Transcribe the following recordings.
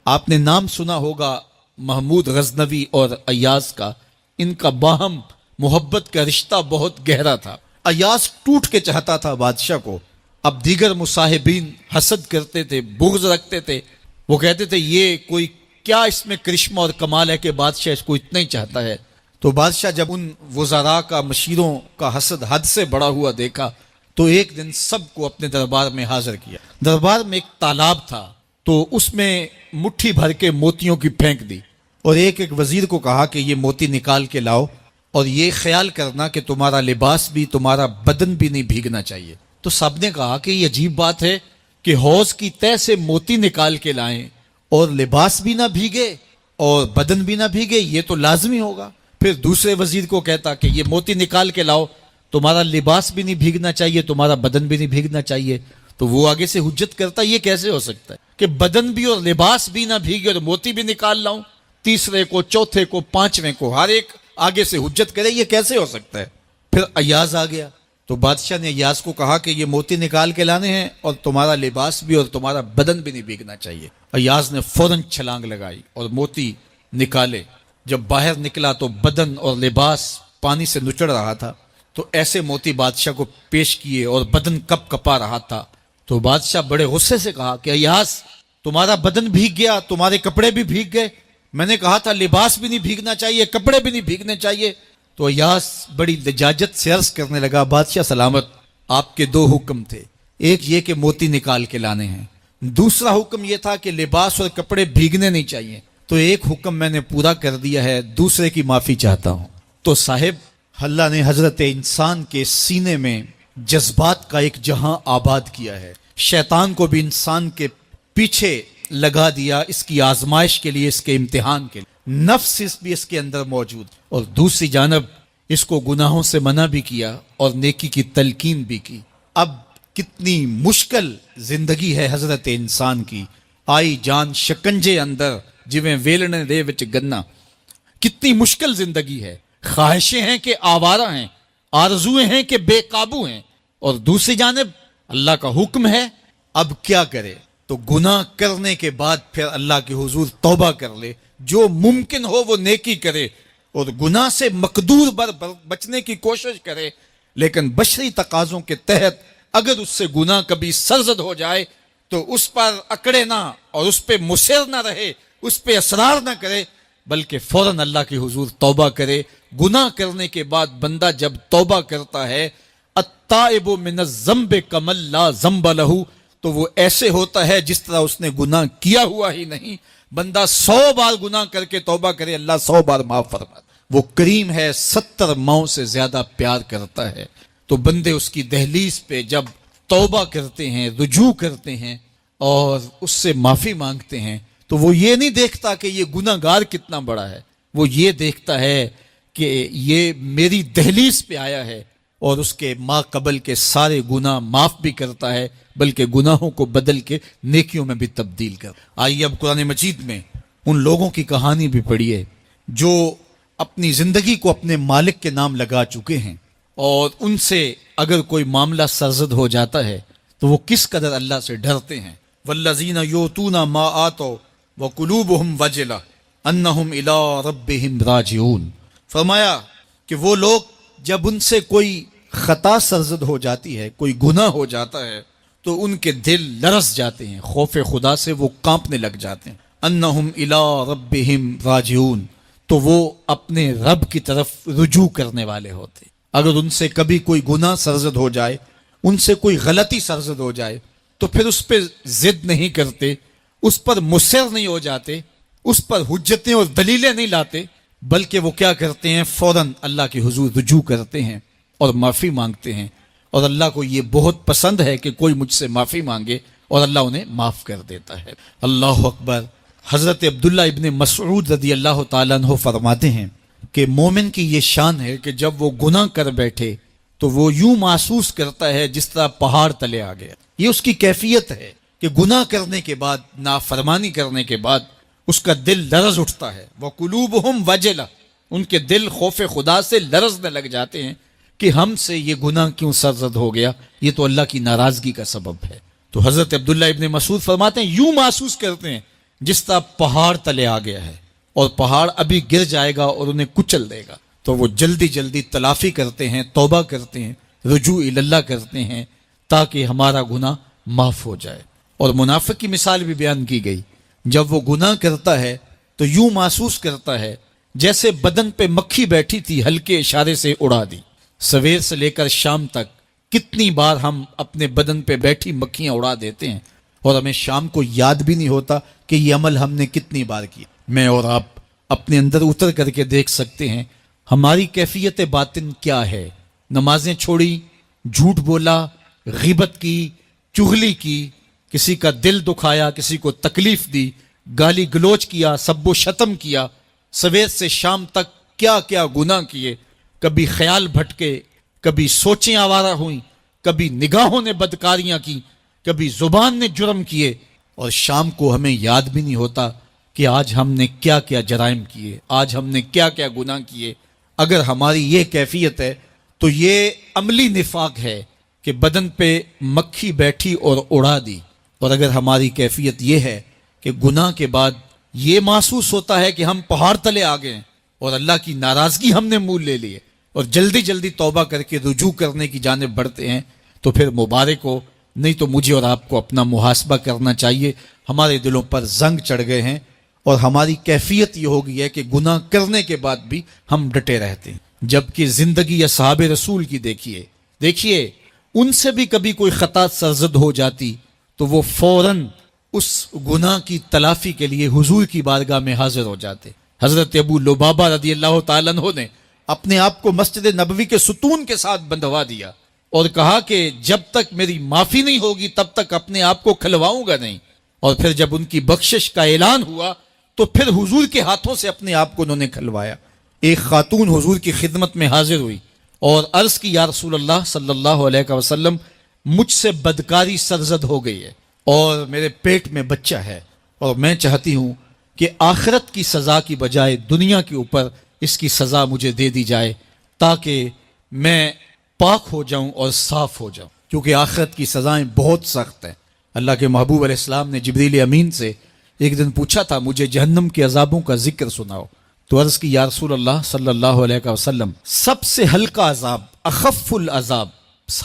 آپ نے نام سنا ہوگا محمود غزنوی اور ایاز کا، ان کا باہم محبت کا رشتہ بہت گہرا تھا۔ ایاز ٹوٹ کے چاہتا تھا بادشاہ کو، اب دیگر مصاحبین حسد کرتے تھے، بغض رکھتے تھے، وہ کہتے تھے یہ کوئی کیا اس میں کرشمہ اور کمال ہے کہ بادشاہ اس کو اتنا ہی چاہتا ہے۔ تو بادشاہ جب ان وزراء کا، مشیروں کا حسد حد سے بڑا ہوا دیکھا تو ایک دن سب کو اپنے دربار میں حاضر کیا۔ دربار میں ایک تالاب تھا تو اس میں مٹھی بھر کے موتیوں کی پھینک دی، اور ایک ایک وزیر کو کہا کہ یہ موتی نکال کے لاؤ، اور یہ خیال کرنا کہ تمہارا لباس بھی، تمہارا بدن بھی نہیں بھیگنا چاہیے۔ تو سب نے کہا کہ یہ عجیب بات ہے کہ حوض کی تہ سے موتی نکال کے لائیں اور لباس بھی نہ بھیگے اور بدن بھی نہ بھیگے، یہ تو لازمی ہوگا۔ پھر دوسرے وزیر کو کہتا کہ یہ موتی نکال کے لاؤ، تمہارا لباس بھی نہیں بھیگنا چاہیے، تمہارا بدن بھی نہیں بھیگنا چاہیے۔ تو وہ آگے سے حجت کرتا یہ کیسے ہو سکتا ہے کہ بدن بھی اور لباس بھی نہ بھیگے اور موتی بھی نکال لاؤں؟ تیسرے کو، چوتھے کو، پانچویں کو، ہر ایک آگے سے حجت کرے یہ کیسے ہو سکتا ہے۔ پھر ایاز آ گیا تو بادشاہ نے ایاز کو کہا کہ یہ موتی نکال کے لانے ہیں اور تمہارا لباس بھی اور تمہارا بدن بھی نہیں بھیگنا چاہیے۔ ایاز نے فوراً چھلانگ لگائی اور موتی نکالے۔ جب باہر نکلا تو بدن اور لباس پانی سے نچڑ رہا تھا، تو ایسے موتی بادشاہ کو پیش کیے اور بدن کپ کپا رہا تھا۔ تو بادشاہ بڑے غصے سے کہا کہ ایاز تمہارا بدن بھیگ گیا، تمہارے کپڑے بھی بھیگ گئے، میں نے کہا تھا لباس بھی نہیں بھیگنا چاہیے، کپڑے بھی نہیں بھیگنے چاہیے۔ تو ایاز بڑی لجاجت سے عرض کرنے لگا بادشاہ سلامت، آپ کے دو حکم تھے، ایک یہ کہ موتی نکال کے لانے ہیں، دوسرا حکم یہ تھا کہ لباس اور کپڑے بھیگنے نہیں چاہیے۔ تو ایک حکم میں نے پورا کر دیا ہے، دوسرے کی معافی چاہتا ہوں۔ تو صاحب اللہ نے حضرت انسان کے سینے میں جذبات کا ایک جہاں آباد کیا ہے، شیطان کو بھی انسان کے پیچھے لگا دیا اس کی آزمائش کے لیے، اس کے امتحان کے لیے۔ نفس بھی اس کے اندر موجود، اور دوسری جانب اس کو گناہوں سے منع بھی کیا اور نیکی کی تلقین بھی کی۔ اب کتنی مشکل زندگی ہے حضرت انسان کی، آئی جان شکنجے اندر جویں ویلنے دے وچ گنا، کتنی مشکل زندگی ہے۔ خواہشیں ہیں کہ آوارہ ہیں، آرزویں ہیں کہ بے قابو ہیں، اور دوسری جانب اللہ کا حکم ہے۔ اب کیا کرے؟ تو گناہ کرنے کے بعد پھر اللہ کے حضور توبہ کر لے، جو ممکن ہو وہ نیکی کرے، اور گناہ سے مقدور بچنے کی کوشش کرے، لیکن بشری تقاضوں کے تحت اگر اس سے گناہ کبھی سرزد ہو جائے تو اس پر اکڑے نہ اور اس پہ مصر نہ رہے، اس پہ اصرار نہ کرے، بلکہ فوراً اللہ کے حضور توبہ کرے۔ گناہ کرنے کے بعد بندہ جب توبہ کرتا ہے، التائب من الذنب کمن لا ذنب لہ، تو وہ ایسے ہوتا ہے جس طرح اس نے گناہ کیا ہوا ہی نہیں۔ بندہ 100 بار گناہ کر کے توبہ کرے، اللہ 100 بار معاف فرماتا۔ وہ کریم ہے، 70 ماؤں سے زیادہ پیار کرتا ہے۔ تو بندے اس کی دہلیز پہ جب توبہ کرتے ہیں، رجوع کرتے ہیں اور اس سے معافی مانگتے ہیں، تو وہ یہ نہیں دیکھتا کہ یہ گناہ گار کتنا بڑا ہے، وہ یہ دیکھتا ہے کہ یہ میری دہلیز پہ آیا ہے اور اس کے ما قبل کے سارے گناہ معاف بھی کرتا ہے، بلکہ گناہوں کو بدل کے نیکیوں میں بھی تبدیل کر۔ آئیے اب قرآن مجید میں ان لوگوں کی کہانی بھی پڑھیے جو اپنی زندگی کو اپنے مالک کے نام لگا چکے ہیں، اور ان سے اگر کوئی معاملہ سرزد ہو جاتا ہے تو وہ کس قدر اللہ سے ڈرتے ہیں۔ والذین یؤتون ما آتوا وقلوبہم وجلہ انہم الی ربہم راجعون۔ فرمایا کہ وہ لوگ جب ان سے کوئی خطا سرزد ہو جاتی ہے، کوئی گناہ ہو جاتا ہے، تو ان کے دل لرز جاتے ہیں، خوف خدا سے وہ کانپنے لگ جاتے ہیں۔ انہم الی ربہم راجعون، تو وہ اپنے رب کی طرف رجوع کرنے والے ہوتے ہیں۔ اگر ان سے کبھی کوئی گناہ سرزد ہو جائے، ان سے کوئی غلطی سرزد ہو جائے، تو پھر اس پہ ضد نہیں کرتے، اس پر مصر نہیں ہو جاتے، اس پر حجتیں اور دلیلیں نہیں لاتے، بلکہ وہ کیا کرتے ہیں، فوراً اللہ کے حضور رجوع کرتے ہیں اور معافی مانگتے ہیں۔ اور اللہ کو یہ بہت پسند ہے کہ کوئی مجھ سے معافی مانگے، اور اللہ انہیں معاف کر دیتا ہے۔ اللہ اکبر۔ حضرت عبداللہ ابن مسعود رضی اللہ تعالیٰ عنہ فرماتے ہیں کہ مومن کی یہ شان ہے کہ جب وہ گناہ کر بیٹھے تو وہ یوں محسوس کرتا ہے جس طرح پہاڑ تلے آ گیا۔ یہ اس کی کیفیت ہے کہ گناہ کرنے کے بعد، نافرمانی کرنے کے بعد اس کا دل لرز اٹھتا ہے۔ وَقُلُوبُهُمْ وَجِلَةٌ، ان کے دل خوف خدا سے لرزنے لگ جاتے ہیں کہ ہم سے یہ گناہ کیوں سرزد ہو گیا، یہ تو اللہ کی ناراضگی کا سبب ہے۔ تو حضرت عبداللہ ابن مسعود فرماتے ہیں یوں محسوس کرتے ہیں جس طرح پہاڑ تلے آ گیا ہے اور پہاڑ ابھی گر جائے گا اور انہیں کچل دے گا، تو وہ جلدی جلدی تلافی کرتے ہیں، توبہ کرتے ہیں، رجوع اللہ کرتے ہیں تاکہ ہمارا گناہ معاف ہو جائے۔ اور منافق کی مثال بھی بیان کی گئی، جب وہ گناہ کرتا ہے تو یوں محسوس کرتا ہے جیسے بدن پہ مکھی بیٹھی تھی، ہلکے اشارے سے اڑا دی۔ سویر سے لے کر شام تک کتنی بار ہم اپنے بدن پہ بیٹھی مکھیاں اڑا دیتے ہیں اور ہمیں شام کو یاد بھی نہیں ہوتا کہ یہ عمل ہم نے کتنی بار کیا۔ میں اور آپ اپنے اندر اتر کر کے دیکھ سکتے ہیں ہماری کیفیت باطن کیا ہے۔ نمازیں چھوڑی، جھوٹ بولا، غیبت کی، چغلی کی، کسی کا دل دکھایا، کسی کو تکلیف دی، گالی گلوچ کیا، سب و شتم کیا، سویر سے شام تک کیا کیا گناہ کیے، کبھی خیال بھٹکے، کبھی سوچیں آوارہ ہوئیں، کبھی نگاہوں نے بدکاریاں کی، کبھی زبان نے جرم کیے، اور شام کو ہمیں یاد بھی نہیں ہوتا کہ آج ہم نے کیا کیا جرائم کیے، آج ہم نے کیا کیا گناہ کیے۔ اگر ہماری یہ کیفیت ہے تو یہ عملی نفاق ہے کہ بدن پہ مکھی بیٹھی اور اڑا دی۔ اور اگر ہماری کیفیت یہ ہے کہ گناہ کے بعد یہ محسوس ہوتا ہے کہ ہم پہاڑ تلے آ گئے اور اللہ کی ناراضگی ہم نے مول لے لیے اور جلدی جلدی توبہ کر کے رجوع کرنے کی جانب بڑھتے ہیں، تو پھر مبارک ہو، نہیں تو مجھے اور آپ کو اپنا محاسبہ کرنا چاہیے۔ ہمارے دلوں پر زنگ چڑھ گئے ہیں اور ہماری کیفیت یہ ہو گئی ہے کہ گناہ کرنے کے بعد بھی ہم ڈٹے رہتے ہیں، جبکہ زندگی اصحاب رسول کی دیکھیے ان سے بھی کبھی کوئی خطا سرزد ہو جاتی تو وہ فوراً اس گناہ کی تلافی کے لیے حضور کی بارگاہ میں حاضر ہو جاتے۔ حضرت ابو لبابہ رضی اللہ تعالیٰ عنہ نے اپنے آپ کو مسجد نبوی کے ستون کے ساتھ بندھوا دیا اور کہا کہ جب تک میری معافی نہیں ہوگی تب تک اپنے آپ کو کھلواؤں گا نہیں۔ اور پھر جب ان کی بخشش کا اعلان ہوا تو پھر حضور کے ہاتھوں سے اپنے آپ کو انہوں نے کھلوایا۔ ایک خاتون حضور کی خدمت میں حاضر ہوئی اور عرض کی، یا رسول اللہ صلی اللہ علیہ وسلم، مجھ سے بدکاری سرزد ہو گئی ہے اور میرے پیٹ میں بچہ ہے، اور میں چاہتی ہوں کہ آخرت کی سزا کی بجائے دنیا کے اوپر اس کی سزا مجھے دے دی جائے تاکہ میں پاک ہو جاؤں اور صاف ہو جاؤں، کیونکہ آخرت کی سزائیں بہت سخت ہیں۔ اللہ کے محبوب علیہ السلام نے جبریل امین سے ایک دن پوچھا تھا، مجھے جہنم کے عذابوں کا ذکر سناؤ، تو عرض کی، یا رسول اللہ صلی اللہ علیہ وسلم، سب سے ہلکا عذاب، اخف العذاب،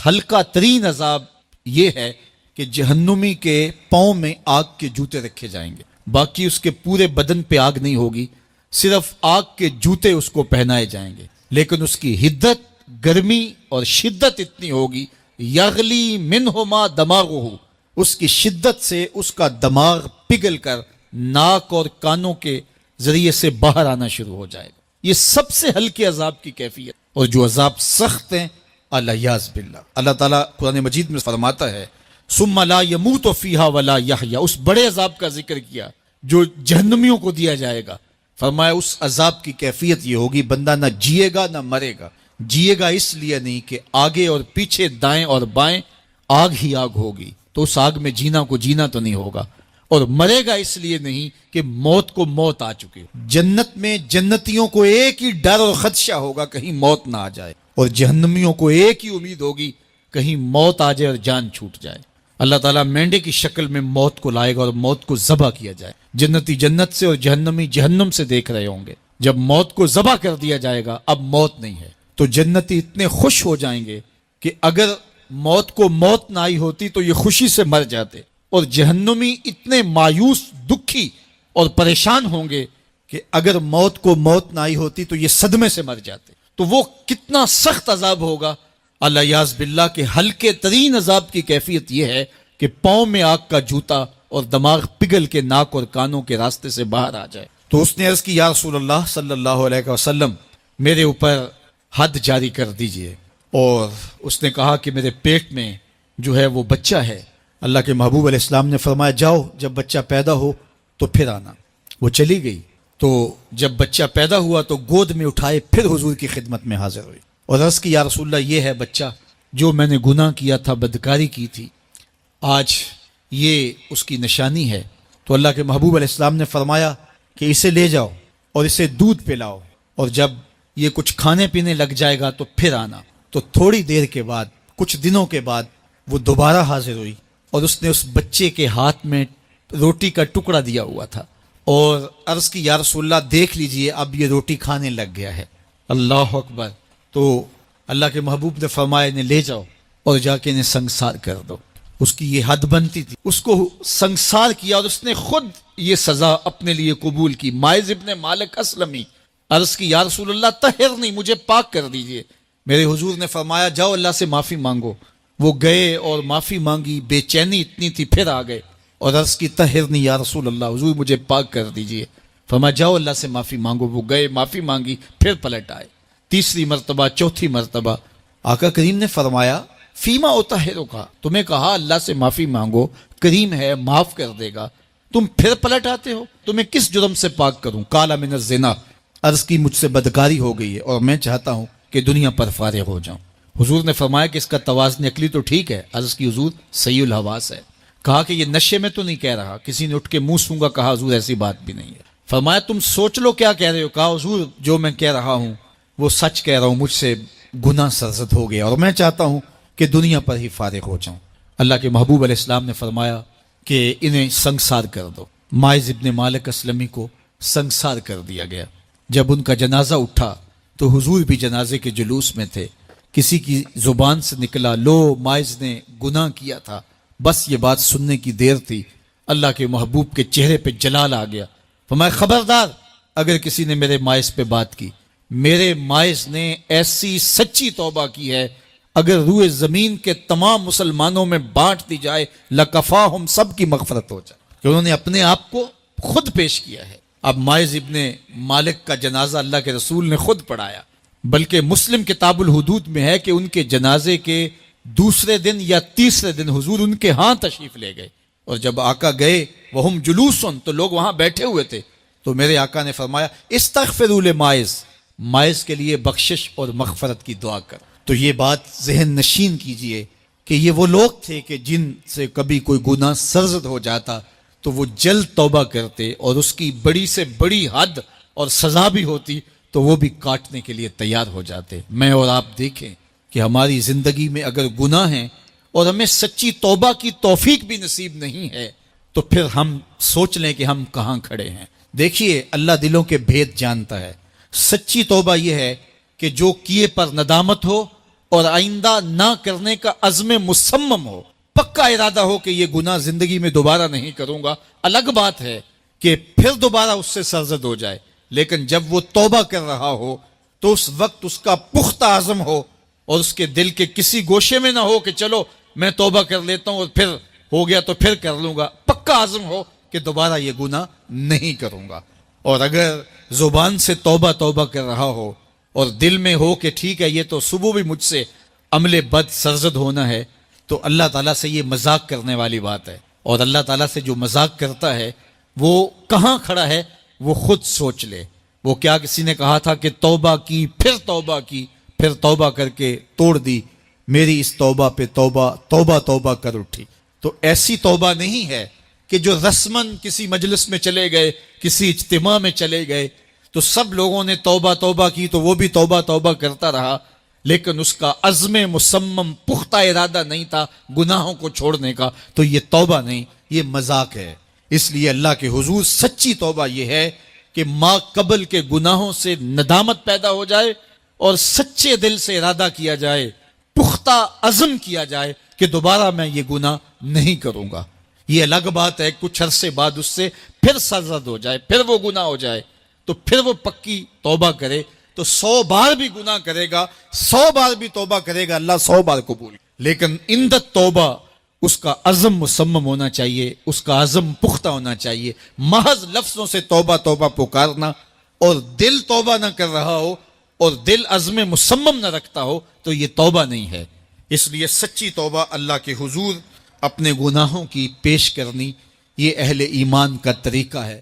ہلکا ترین عذاب یہ ہے کہ جہنمی کے پاؤں میں آگ کے جوتے رکھے جائیں گے، باقی اس کے پورے بدن پہ آگ نہیں ہوگی، صرف آگ کے جوتے اس کو پہنائے جائیں گے، لیکن اس کی حدت، گرمی اور شدت اتنی ہوگی، یغلی منہما دماغہ، اس کی شدت سے اس کا دماغ پگھل کر ناک اور کانوں کے ذریعے سے باہر آنا شروع ہو جائے گا۔ یہ سب سے ہلکے عذاب کی کیفیت، اور جو عذاب سخت ہیں، الیاذ باللہ، اللہ تعالیٰ قرآن مجید میں فرماتا ہے، ثم لا يموت فیہا ولا یحیا، اس بڑے عذاب کا ذکر کیا جو جہنمیوں کو دیا جائے گا، فرمایا اس عذاب کی کیفیت یہ ہوگی، بندہ نہ جیے گا نہ مرے گا۔ جیے گا اس لیے نہیں کہ آگے اور پیچھے، دائیں اور بائیں آگ ہی آگ ہوگی، تو اس آگ میں جینا کو جینا تو نہیں ہوگا، اور مرے گا اس لیے نہیں کہ موت کو موت آ چکے۔ جنت میں جنتیوں کو ایک ہی ڈر اور خدشہ ہوگا کہیں موت نہ آ جائے، اور جہنمیوں کو ایک ہی امید ہوگی کہیں موت آ جائے اور جان چھوٹ جائے۔ اللہ تعالیٰ مینڈے کی شکل میں موت کو لائے گا اور موت کو ذبح کیا جائے، جنتی جنت سے اور جہنمی جہنم سے دیکھ رہے ہوں گے۔ جب موت کو ذبح کر دیا جائے گا، اب موت نہیں ہے، تو جنتی اتنے خوش ہو جائیں گے کہ اگر موت کو موت نہ آئی ہوتی تو یہ خوشی سے مر جاتے، اور جہنمی اتنے مایوس، دکھی اور پریشان ہوں گے کہ اگر موت کو موت نہ آئی ہوتی تو یہ صدمے سے مر جاتے۔ تو وہ کتنا سخت عذاب ہوگا، الیاذ باللہ، کہ ہلکے ترین عذاب کی کیفیت یہ ہے کہ پاؤں میں آگ کا جوتا اور دماغ پگھل کے ناک اور کانوں کے راستے سے باہر آ جائے۔ تو اس نے عرض کی، یا رسول اللہ صلی اللہ علیہ وسلم، میرے اوپر حد جاری کر دیجئے۔ اور اس نے کہا کہ میرے پیٹ میں جو ہے وہ بچہ ہے۔ اللہ کے محبوب علیہ السلام نے فرمایا، جاؤ جب بچہ پیدا ہو تو پھر آنا۔ وہ چلی گئی، تو جب بچہ پیدا ہوا تو گود میں اٹھائے پھر حضور کی خدمت میں حاضر ہوئی اور عرض کی، یا رسول اللہ، یہ ہے بچہ جو میں نے گناہ کیا تھا، بدکاری کی تھی، آج یہ اس کی نشانی ہے۔ تو اللہ کے محبوب علیہ السلام نے فرمایا کہ اسے لے جاؤ اور اسے دودھ پلاؤ، اور جب یہ کچھ کھانے پینے لگ جائے گا تو پھر آنا۔ تو تھوڑی دیر کے بعد، کچھ دنوں کے بعد، وہ دوبارہ حاضر ہوئی اور اس نے اس بچے کے ہاتھ میں روٹی کا ٹکڑا دیا ہوا تھا اور عرض کی یا رسول اللہ دیکھ لیجئے اب یہ روٹی کھانے لگ گیا ہے۔ اللہ اکبر۔ تو اللہ کے محبوب نے فرمایا انہیں لے جاؤ اور جا کے انہیں سنگسار کر دو۔ اس کی یہ حد بنتی تھی، اس کو سنگسار کیا اور اس نے خود یہ سزا اپنے لیے قبول کی۔ ماعز ابن مالک اسلمی عرض کی یا رسول اللہ طہرنی، مجھے پاک کر دیجئے۔ میرے حضور نے فرمایا جاؤ اللہ سے معافی مانگو۔ وہ گئے اور معافی مانگی، بے چینی اتنی تھی، پھر آ گئے اور عرض کی طہرنی یا رسول اللہ، حضور مجھے پاک کر دیجئے۔ فرمایا جاؤ اللہ سے معافی مانگو۔ وہ گئے، معافی مانگی، پھر پلٹ آئے، تیسری مرتبہ، چوتھی مرتبہ۔ آقا کریم نے فرمایا فیما اطہرک، تمہیں کہا اللہ سے معافی مانگو، کریم ہے معاف کر دے گا، تم پھر پلٹ آتے ہو، تمہیں کس جرم سے پاک کروں؟ قال من الزنا، عرض کی مجھ سے بدکاری ہو گئی ہے اور میں چاہتا ہوں کہ دنیا پر فارغ ہو جاؤں۔ حضور نے فرمایا کہ اس کا توازن عقلی تو ٹھیک ہے، عرض کی حضور صحیح الحواس ہے۔ کہا کہ یہ نشے میں تو نہیں کہہ رہا، کسی نے اٹھ کے منہ سونگا، کہا حضور ایسی بات بھی نہیں ہے۔ فرمایا تم سوچ لو کیا کہہ رہے ہو؟ کہا حضور جو میں کہہ رہا ہوں وہ سچ کہہ رہا ہوں، مجھ سے گناہ سرزد ہو گیا اور میں چاہتا ہوں کہ دنیا پر ہی فارغ ہو جاؤں۔ اللہ کے محبوب علیہ السلام نے فرمایا کہ انہیں سنگسار کر دو۔ ماعز ابن مالک اسلمی کو سنگسار کر دیا گیا۔ جب ان کا جنازہ اٹھا تو حضور بھی جنازے کے جلوس میں تھے۔ کسی کی زبان سے نکلا لو ماعز نے گناہ کیا تھا، بس یہ بات سننے کی دیر تھی، اللہ کے محبوب کے چہرے پہ جلال آ گیا۔ فرمایا خبردار اگر کسی نے میرے ماعز پہ بات کی، میرے ماعز نے ایسی سچی توبہ کی ہے اگر روئے زمین کے تمام مسلمانوں میں بانٹ دی جائے لکفاہم، سب کی مغفرت ہو جائے، کہ انہوں نے اپنے آپ کو خود پیش کیا ہے۔ اب ماعز ابن مالک کا جنازہ اللہ کے رسول نے خود پڑھایا، بلکہ مسلم کتاب الحدود میں ہے کہ ان کے جنازے کے دوسرے دن یا تیسرے دن حضور ان کے ہاں تشریف لے گئے، اور جب آقا گئے وہم جلوسن، تو لوگ وہاں بیٹھے ہوئے تھے، تو میرے آقا نے فرمایا استغفروا لماعز، ماعز کے لیے بخشش اور مغفرت کی دعا کر۔ تو یہ بات ذہن نشین کیجئے کہ یہ وہ لوگ تھے کہ جن سے کبھی کوئی گناہ سرزد ہو جاتا تو وہ جلد توبہ کرتے، اور اس کی بڑی سے بڑی حد اور سزا بھی ہوتی تو وہ بھی کاٹنے کے لیے تیار ہو جاتے۔ میں اور آپ دیکھیں کہ ہماری زندگی میں اگر گناہ ہیں اور ہمیں سچی توبہ کی توفیق بھی نصیب نہیں ہے تو پھر ہم سوچ لیں کہ ہم کہاں کھڑے ہیں۔ دیکھیے اللہ دلوں کے بھید جانتا ہے۔ سچی توبہ یہ ہے کہ جو کیے پر ندامت ہو اور آئندہ نہ کرنے کا عزم مصمم ہو، پکا ارادہ ہو کہ یہ گناہ زندگی میں دوبارہ نہیں کروں گا۔ الگ بات ہے کہ پھر دوبارہ اس سے سرزد ہو جائے، لیکن جب وہ توبہ کر رہا ہو تو اس وقت اس کا پختہ عزم ہو اور اس کے دل کے کسی گوشے میں نہ ہو کہ چلو میں توبہ کر لیتا ہوں اور پھر ہو گیا تو پھر کر لوں گا، پکا عزم ہو کہ دوبارہ یہ گناہ نہیں کروں گا۔ اور اگر زبان سے توبہ توبہ کر رہا ہو اور دل میں ہو کہ ٹھیک ہے یہ تو صبح بھی مجھ سے عمل بد سرزد ہونا ہے، تو اللہ تعالیٰ سے یہ مذاق کرنے والی بات ہے، اور اللہ تعالیٰ سے جو مذاق کرتا ہے وہ کہاں کھڑا ہے وہ خود سوچ لے۔ وہ کیا کسی نے کہا تھا کہ توبہ کی، پھر توبہ کر کے توڑ دی، میری اس توبہ پہ توبہ توبہ توبہ کر اٹھی۔ تو ایسی توبہ نہیں ہے کہ جو رسماً کسی مجلس میں چلے گئے، کسی اجتماع میں چلے گئے تو سب لوگوں نے توبہ توبہ کی تو وہ بھی توبہ توبہ کرتا رہا، لیکن اس کا عزم مصمم پختہ ارادہ نہیں تھا گناہوں کو چھوڑنے کا، تو یہ توبہ نہیں، یہ مذاق ہے۔ اس لیے اللہ کے حضور سچی توبہ یہ ہے کہ ما قبل کے گناہوں سے ندامت پیدا ہو جائے اور سچے دل سے ارادہ کیا جائے، پختہ عزم کیا جائے کہ دوبارہ میں یہ گناہ نہیں کروں گا۔ یہ الگ بات ہے کچھ عرصے بعد اس سے پھر سرزد ہو جائے، پھر وہ گناہ ہو جائے تو پھر وہ پکی توبہ کرے، تو 100 بار بھی گناہ کرے گا، 100 بار بھی توبہ کرے گا، اللہ 100 بار قبول۔ لیکن اندت توبہ اس کا عزم مصمم ہونا چاہیے، اس کا عزم پختہ ہونا چاہیے۔ محض لفظوں سے توبہ توبہ پکارنا اور دل توبہ نہ کر رہا ہو اور دل عزم مصمم نہ رکھتا ہو تو یہ توبہ نہیں ہے۔ اس لیے سچی توبہ اللہ کے حضور اپنے گناہوں کی پیش کرنی، یہ اہل ایمان کا طریقہ ہے۔